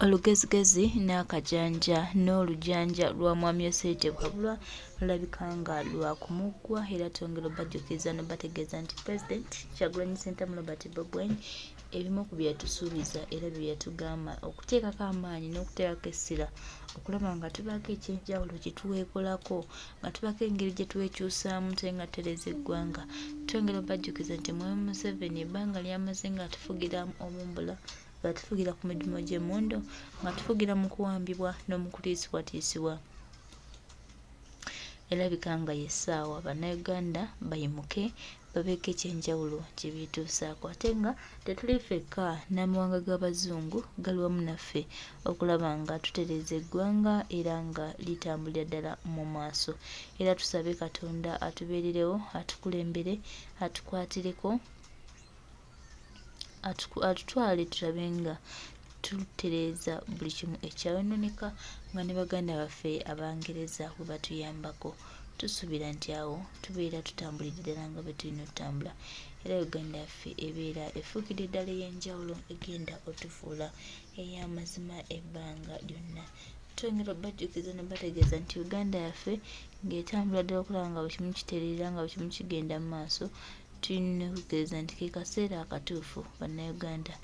Olugezigezi n'akajanja n'olujanja lwa mwami Osei Bwabulwa lulabika nga lwakumuggwa era twongera obajjukiza n'obategeeza nti President Kyagulanyi Ssentamu Robert Bob Wine ebimu ku bye yatusuubiza era bye yatugamba okuteekako amaanyi n'okuteekako essira okulaba nga tubaako ekyenjawulo kye tuweekolako nga tubaako engeri gye twekyusaamu tengatereza eggwanga. Twongera obajjukiza nti Mwami Museveni ebbanga lyamaze ng'atufugira omumbula ng'atufugira ku midumo gy'emmundu ng'atufugira mu kuwambibwa n'omukutiisibwatiisibwa. Erabika nga yessaawa bannayuganda bayimuke babeeko ekyenjawulo kye beetuusaako ate nga tetuli ffekka n'amawanga g'abazungu gali wamu naffe okulaba nga tutereeza eggwanga era nga litambulira ddala mu maaso. Era tusabe Katonda atubeererewo atukulembere atukwatireko atutwale tulabe nga tutereeza buli kimu ekyayononeka nga ne baganda baffe Abangereza bwe batuyambako. Tusuubira nti awo tubeera tutambulidde ddala nga bwe tulina otutambula era Uganda yaffe ebeera efuukidde ddala ey'enjawulo egenda otufuula ey'amazima ebbanga lyonna. Twongera obajjukiza ne bategeeza nti Uganda yaffe ng'etambula ddala okulaba nga buli kimu kitereera nga buli kimu kigenda mu maaso. Tulina okutegeeza nti ke kaseera akatuufu bannayuganda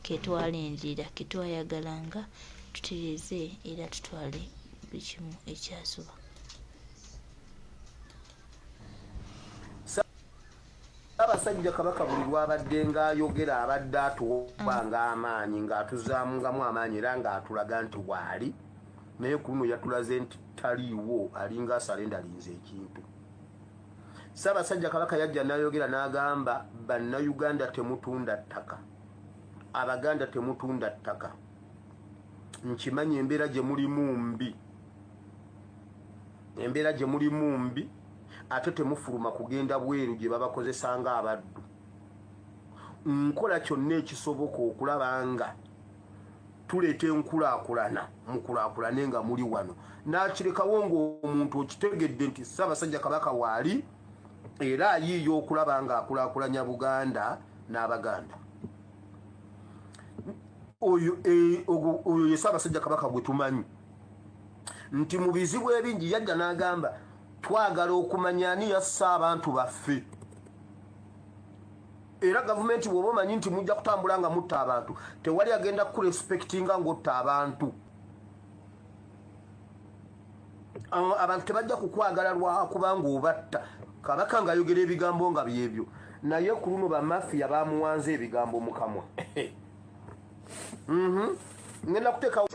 ke twalindirira ke twayagalanga tutereeze era tutwale buli kimu ekyasuba. Abasajja Kabaka buli lwabadde ng'ayogera abadde atuwanga amaanyi ng'atuzaamungamu amaanyi era ng'atulaga nti waali naye ku luno yatulaze nti taliiwo alinga asalenda alinze ekintu. Ssaabasajja Kabaka yajja n'ayogera n'agamba bannayuganda temutunda ttaka, Abaganda temutunda ttaka, nkimanyi embeera gye mulimu mbi, embeera gye mulimu mbi ate temufuluma kugenda bweru gye babakozesa ng'abaddu. Nkola kyonna ekisoboka okulaba nga tuleeta enkulaakulana mukulaakulane nga muli wano n'akirekawo ng'omuntu okitegedde nti Ssaabasajja Kabaka waali era ayiiyo okulaba ng'akulaakulanya Buganda n'Abaganda. Oyo ye Ssaabasajja Kabaka gwe tumanyi nti mu bizibu ebingi yajja n'agamba twagala okumanya ani yassa abantu baffe era gavumenti bw'oba omanyi nti mujja kutambula nga mutta abantu tewali agenda kurespektinga ng'otta abantu. Abantu tebajja kukwagala lwakubanga obatta. Kabaka ng'ayogera ebigambo nga byebyo naye ku luno bamafiya bamuwanze ebigambo mu kamwa. Ngenda kuteekawo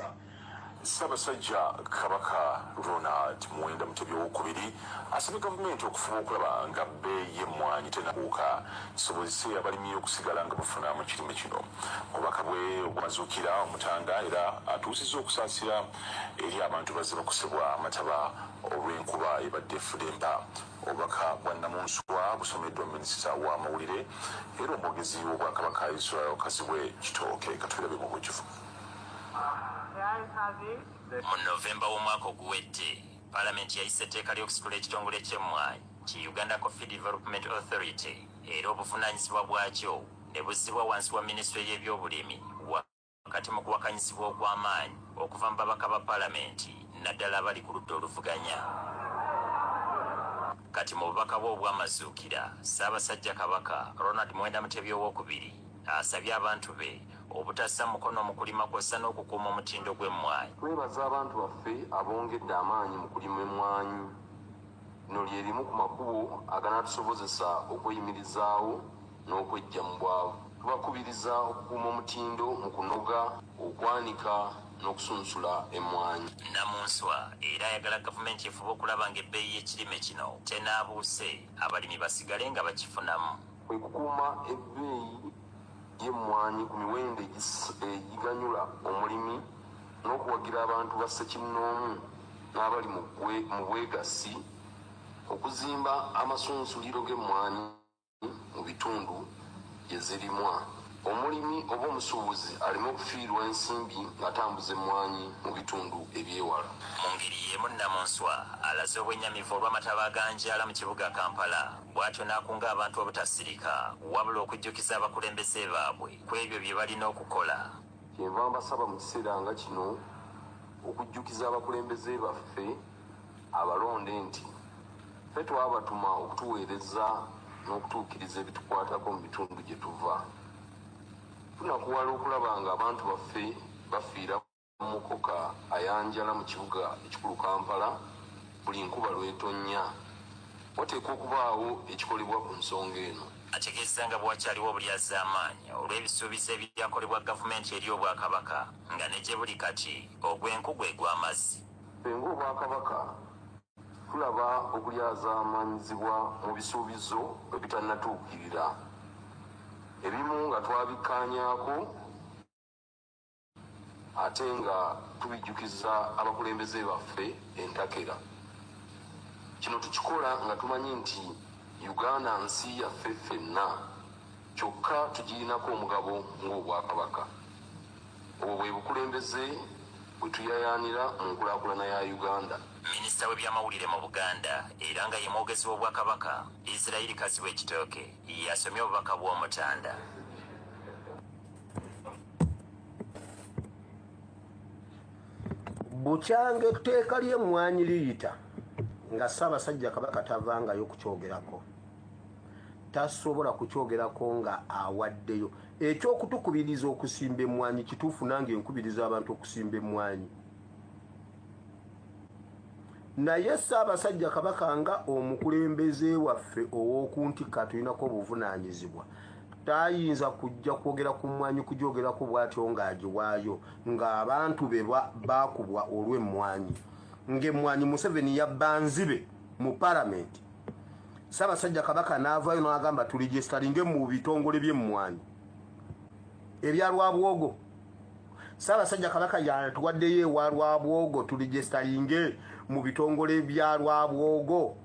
Ssaabasajja Kabaka Ronald Muwenda Mutebi II asabye gavumenti okufuba okulaba nga bbeeyi y'emmwanyi tenabuuka kisobozese abalimi okusigala nga bafuna mu kirime kino. Obubaka bwe obwamazuukira Omutanda era atuusizza okusaasira eri abantu bazze bakosebwa amataba olw'enkuba ebadde efudemba. Obubaka bwa Namunswa busomeddwa minisita w'amawulire era omwogezi w'Obwakabaka Israel Kazibwe Kitooke katubirabe mu bujjuvu. Mu Novemba w'omwaka oguwedde Paalamenti yayisa etteeka ly'okusitula ekitongole ky'emmwanyi ki Uganda Coffee Development Authority era obuvunaanyizibwa bwakyo ne buzzibwa wansi wa minisitule y'ebyobulimi wakati mu kuwakanyizibwa okw'amaanyi okuva mu babaka ba Paalamenti naddala abali ku ludda oluvuganya. Kati mu bubaka bwe obwamazuukira Ssaabasajja Kabaka Ronald Muwenda Mutebi II asabye abantu be obutassa mukono mu kulima kw'ossa n'okukuuma omutindo gw'emmwanyi. Twebaza abantu baffe abongedde amaanyi mu kulima emmwanyi. Lino lye limu ku makubo aganaatusobozesa okweyimirizaawo n'okweggya mu bwavu. Tubakubiriza okukuuma omutindo mu kunoga, okwanika n'okusunsula emmwanyi. Namunswa era ayagala gavumenti efuba okulaba ng'ebbeeyi y'ekirime kino tenaabuuse abalimi basigale nga bakifunamu. Kwe kukuuma ebbeeyi y'emmwanyi ku miwendo egiganyula omulimi n'okuwagira abantu ba ssekinnoomu n'abali mu bwegassi okuzimba amasunsuliro g'emmwanyi mu bitundu gye zirimwa. Omulimi oba omusuubuzi aleme okufiirwa ensimbi ng'atambuza emmwanyi mu bitundu ebyewala. Mu ngeri y'emu Namunswa alaze obwennyamivu olw'amataba aganjala mu kibuga Kampala bw'atyo n'akunga abantu obutasirika wabula okujjukiza abakulembeze baabwe ku ebyo bye balina okukola kyenva mbasaba mu kiseera nga kino okujjukiza abakulembeze baffe abalonde nti ffe twabatuma okutuweereza n'okutuukiriza ebitukwatako mu bitundu gye tuva. Tunakuwala okulaba nga abantu baffe bafiira mu mukoka ayanjala mu kibuga ekikulu Kampala buli nkuba lw'etonnya. Wateekwa okubaawo ekikolebwa ku nsonga eno. Ategeeza nga bwakyaliwo obulyazamaanyi olw'ebisuubizo ebyakolebwa gavumenti eri Obwakabaka nga ne gye buli kati ogw'enku gwe gw'amazzi. Ffe ng'Obwakabaka tulaba okulyazaamaanyizibwa mu bisuubizo ebitannatuukirira. Ebimu nga twabikkaanyaako ate nga tubijjukiza abakulembeze baffe entakera. Kino tukikola nga tumanyi nti Uganda nsi yaffe ffenna, kyokka tugirinako omugabo ng'Obwakabaka. Obwo bwe bukulembeze bwe tuyayaanira mu nkulaakulana ya Uganda. Minisita w'ebyamawulire mu Buganda era nga ye mwogezi w'Obwakabaka Israel Kasiwa Ekitooke yasomye obubaka bw'Omutanda. Bukyanga etteeka ly'emmwanyi liyita nga Ssaabasajja Kabaka tavangayo kukyogerako, tasobola kukyogerako nga awaddeyo. Ekyokutukubiriza okusimba emmwanyi kituufu nange nkubiriza abantu okusimba emmwanyi, naye Ssaabasajja Kabaka nga omukulembeze waffe ow'okuntikka tulinako obuvunaanyizibwa, tayinza kujja kwogera ku mmwanyi kugyogerako bw'atyo ng'agiwaayo ng'abantu be baakubwa olw'emmwanyi. Ng'emmwanyi Museveni yabba nzibe mu palamenti, Ssaabasajja Kabaka n'avaayo n'agamba tuligestalinge mu bitongole by'emmwanyi ebya Lwabwogo. Ssaabasajja Kabaka yatuwaddeyo ewa Lwabwogo tuligestalinge mu bitongole bya Lwabwogo.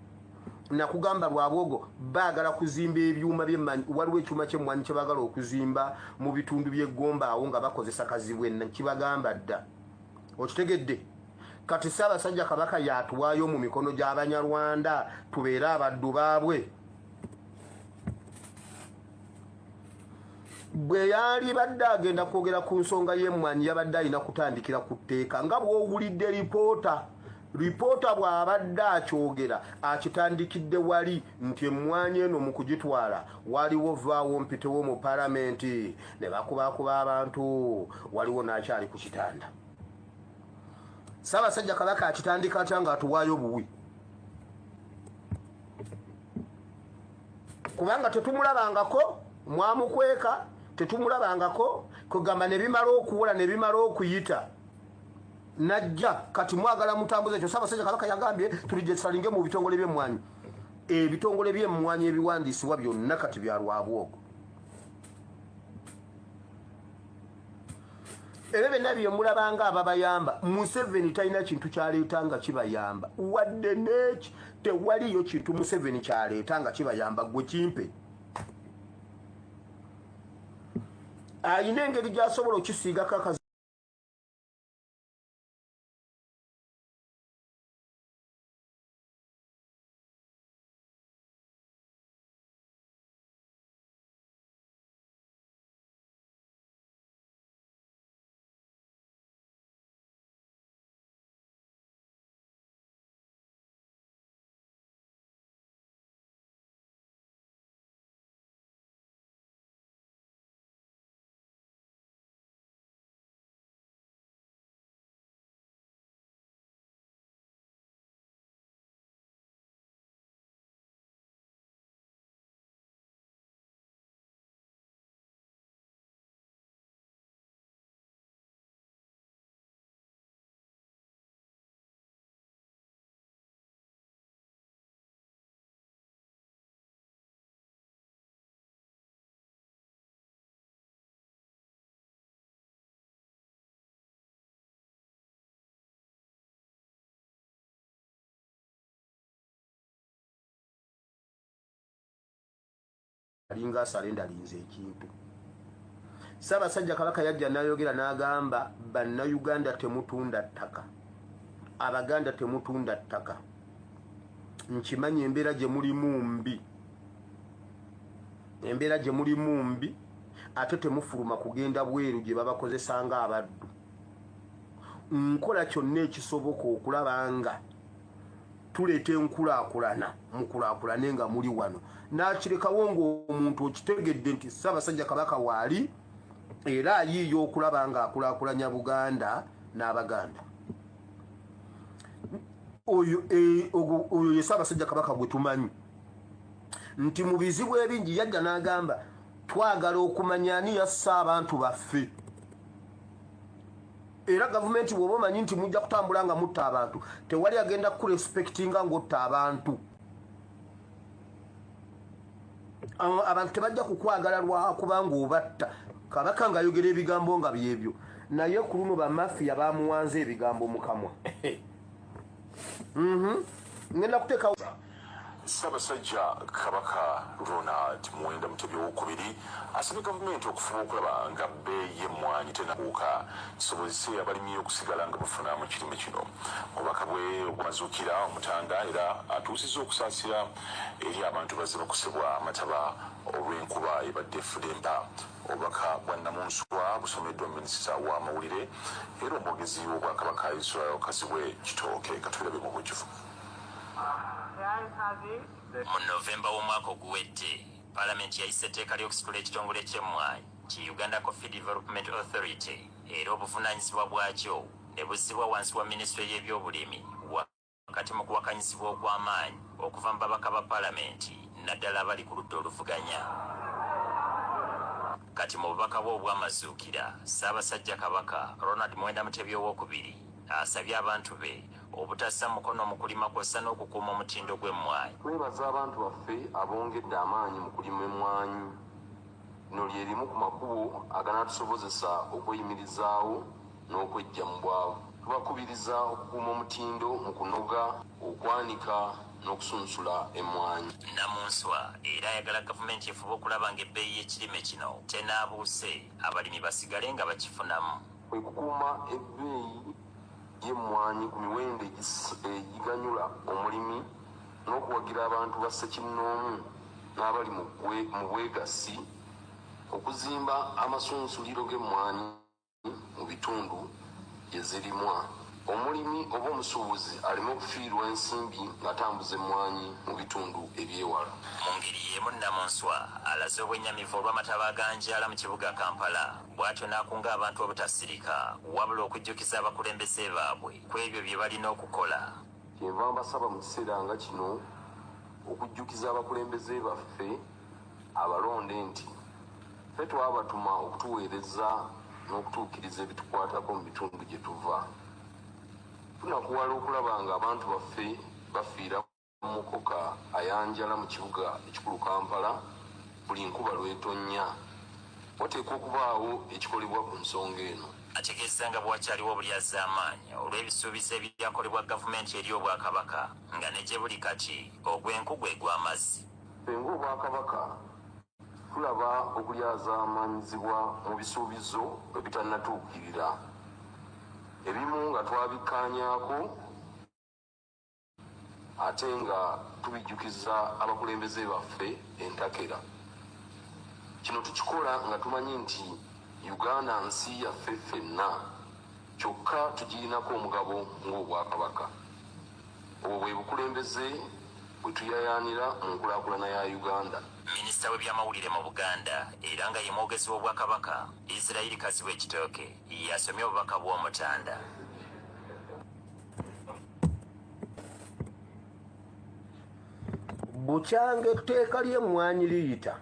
Nakugamba Lwabwogo baagala kuzimba ebyuma by'emmwanyi. Waliwo ekyuma ky'emmwanyi kye baagala okuzimba mu bitundu by'eggomba awo nga bakozesa kazibwenna, kibagamba dda. Okitegedde? Kati Ssaabasajja Kabaka yatuwaayo mu mikono gy'Abanyarwanda tubeere abaddu baabwe. Bwe yali badde agenda kwogera ku nsonga y'emmwanyi yabadde alina kutandikira ku tteeka nga bw'owulidde lipoota bw'abadde akyogera akitandikidde wali nti emmwanyi eno mu kugitwala waliwo vaawo mpitewo mu palamenti ne bakubakuba abantu, waliwo n'akyali ku kitanda. Ssaabasajja Kabaka akitandika atya ng'atuwaayo buwi? Kubanga tetumulabangako, mwamukweka, tetumulabangako, kugamba ne bimala okuwola ne bimala okuyita najja kati mwagala mutambuze ekyo. Ssaabasajja Kabaka yagambye tuligestalinge mu bitongole by'emmwanyi. Ebitongole by'emmwanyi ebiwandiisibwa byonna kati bya Lwabwogo. Ebyo byonna bye mulabanga ababayamba, Museveni talina kintu kyaleeta nga kibayamba, wadde n'eki tewaliyo kintu Museveni kyaleeta nga kibayamba. Gwe kimpe ayina engeri gy'asobola okisiigako akazi. Alinga asalendalinze ekintu. Ssaabasajja Kabaka yajja n'ayogera n'agamba Bannayuganda temutunda ttaka, Abaganda temutunda ttaka, nkimanyi embeera gye mulimu mbi, embeera gye mulimu mbi, ate temufuluma kugenda bweru gye babakozesa nga abaddu. Nkola kyonna ekisoboka okulaba nga tuleeta enkulaakulana mukulaakulane nga muli wano. N'akirekawo ng'omuntu okitegedde nti Ssaabasajja Kabaka waali era ayiiyo okulaba nga akulaakulanya Buganda n'Abaganda. Oyo ye Ssaabasajja Kabaka gwe tumanyi nti mu bizibu ebingi yajja n'agamba twagala okumanya ani yassa abantu baffe. Era gavumenti bw'oba omanyi nti mujja kutambula nga mutta abantu, tewali agenda kurespektinga ng'otta abantu. Abantu tebajja kukwagala lwakubanga obatta. Kabaka ng'ayogera ebigambo nga byebyo, naye ku luno bamafiya bamuwanze ebigambo mu kamwa. Ngenda kuteekawo Ssaabasajja Kabaka Ronald Muwenda Mutebi II asabye gavumenti okufuba okulaba nga bbeeyi y'emmwanyi tenabuuka kisobozese abalimi okusigala nga bafuna mu kirime kino. Obubaka bwe obwamazuukira Omutanda era atuusizza okusaasira eri abantu bazze bakusebwa amataba olw'enkuba ebadde efudemba. Obubaka bwa Namunswa busomeddwa minisita w'amawulire era omwogezi w'Obwakabaka Israel Kazibwe Kitooke. Katulebe mu bujjuvu. Mu Novemba w'omwaka oguwedde Paalamenti yayisa etteeka ly'okusitula ekitongole ky'emmwanyi ki Uganda Coffee Development Authority era obuvunaanyizibwa bwakyo ne bussibwa wansi wa Minisitule y'ebyobulimi wakati mu kuwakanyizibwa okw'amaanyi okuva mu babaka ba Paalamenti naddala abali ku ludda oluvuganya. Kati mu bubaka bwe obwamazuukira Ssaabasajja Kabaka Ronald Muwenda Mutebi II asabye abantu be obutassa mukono mu kulima kw'ossa n'okukuuma omutindo gw'emmwanyi. Twebaza abantu baffe abongedde amaanyi mu kulima emmwanyi. Lino lye limu ku makubo aganaatusobozesa okweyimirizaawo n'okweggya mu bwavu. Tubakubiriza okukuuma omutindo mu kunoga, okwanika n'okusunsula emmwanyi. Namunswa era ayagala gavumenti efuba okulaba ng'ebbeeyi y'ekirime kino tenaabuuse abalimi basigale nga bakifunamu. Kwe kukuuma ebbeeyi y'emmwanyi ku miwendo egiganyula omulimi n'okuwagira abantu ba ssekinnoomu n'abali mu bwegassi okuzimba amasunsuliro g'emmwanyi mu bitundu gye zirimwa. Omulimi oba omusuubuzi aleme okufiirwa ensimbi ng'atambuza emmwanyi mu bitundu ebyewala. Mu ngeri y'emu Namunswa alaze obwennyamivu olw'amataba aganjala mu kibuga Kampala bw'atyo n'akunga abantu obutasirika wabula okujjukiza abakulembeze baabwe ku ebyo bye balina okukola. Kyenva mbasaba mu kiseera nga kino okujjukiza abakulembeze baffe abalonde nti ffe twabatuma okutuweereza n'okutuukiriza ebitukwatako mu bitundu gye tuva. Tunakuwala okulaba nga abantu baffe bafiira mu mukoka ayanjala mu kibuga ekikulu Kampala buli nkuba lw'etonnya. Wateekwa okubaawo ekikolebwa ku nsonga eno. Ategeeza nga bwakyaliwo obulyaz'amaanyi olw'ebisuubizo ebyakolebwa gavumenti eri Obwakabaka nga ne gye buli kati ogw'enku gwe gw'amazzi. Ffe ng'Obwakabaka tulaba okulyazaamaanyizibwa mu bisuubizo ebitannatuukirira. Ebimu nga twabikkaanyaako ate nga tubijjukiza abakulembeze baffe entakera. Kino tukikola nga tumanyi nti Uganda nsi yaffe ffenna, kyokka tugirinako omugabo ng'Obwakabaka. Obwo bwe bukulembeze bwe tuyayaanira mu nkulaakulana ya Uganda. Minisita w'ebyamawulire mu Buganda era nga ye mwogezi w'Obwakabaka Israel Kazibwe Kitooke yasomye obubaka bw'Omutanda. bukyanga etteeka ly'emmwanyi liyita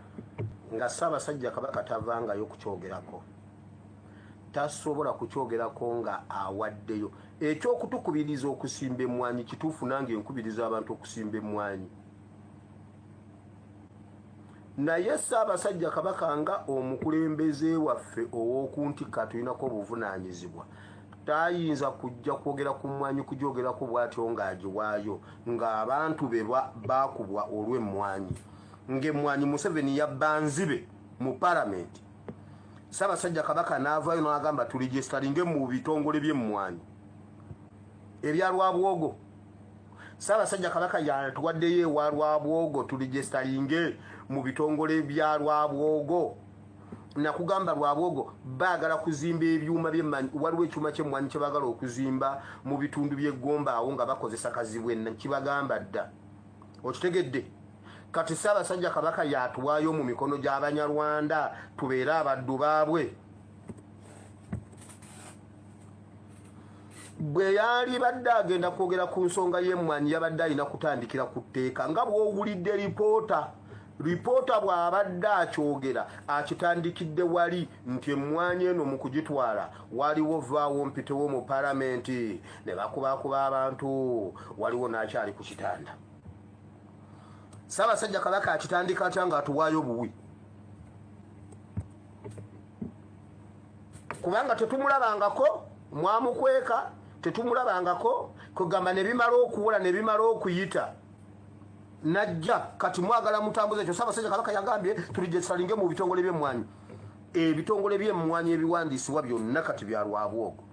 nga Ssaabasajja Kabaka tavangayo kukyogerako. Tasobola kukyogerako nga awaddeyo. Ekyokutukubiriza okusimba emmwanyi kituufu nange nkubiriza abantu okusimba emmwanyi. Naye Ssaabasajja Kabaka nga omukulembeze waffe ow'okuntikka tulinako obuvunaanyizibwa tayinza kujja kwogera ku mmwanyi kugyogerako bw'atyo ng'agiwaayo ng'abantu be baakubwa olw'emmwanyi. Ng'emmwanyi Museveni yabba nzibe mu Paalamenti. Ssaabasajja Kabaka n'avaayo n'agamba tuligestalinge mu bitongole by'emmwanyi ebya Lwabwogo. Ssaabasajja Kabaka yatuwaddeyo ewa Lwabwogo tuligestalinge mu bitongole bya Lwabwogo. nakugamba lwabwogo baagala kuzimba ebyuma by'emmanyi waliwo ekyuma ky'emmwanyi kye baagala okuzimba mu bitundu by'eggomba awo nga bakozesa kazibwenna kibagamba dda okitegedde kati Ssaabasajja Kabaka yatuwaayo mu mikono gy'Abanyarwanda tubeere abaddu baabwe bwe yali badde agenda kwogera ku nsonga y'emmwanyi yabadde alina kutandikira ku tteeka nga bw'owulidde lipoota bw'abadde akyogera akitandikidde wali nti emmwanyi eno mu kugitwala waliwo vaawo mpitewo mu palamenti ne bakubakuba abantu waliwo n'akyali ku kitanda Ssaabasajja Kabaka akitandika atya ng'atuwaayo buwi kubanga tetumulabangako mwamukweka tetumulabangako kugamba ne bimala okuwola ne bimala okuyita najja kati mwagala mutambuze ekyo Ssaabasajja Kabaka yagambye tulijesalinge mu bitongole by'emmwanyi ebitongole by'emmwanyi ebiwandiisibwa byonna kati bya lwabwogo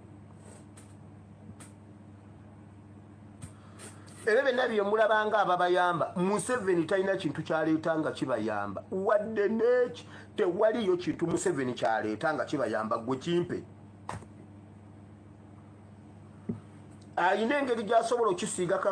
ebyo byonna bye mulabanga ababayamba Museveni talina kintu kyaleeta nga kibayamba wadde neki tewaliyo kintu Museveni kyaleeta nga kibayamba gwe kimpe ayina engeri gy'asobola okisiigako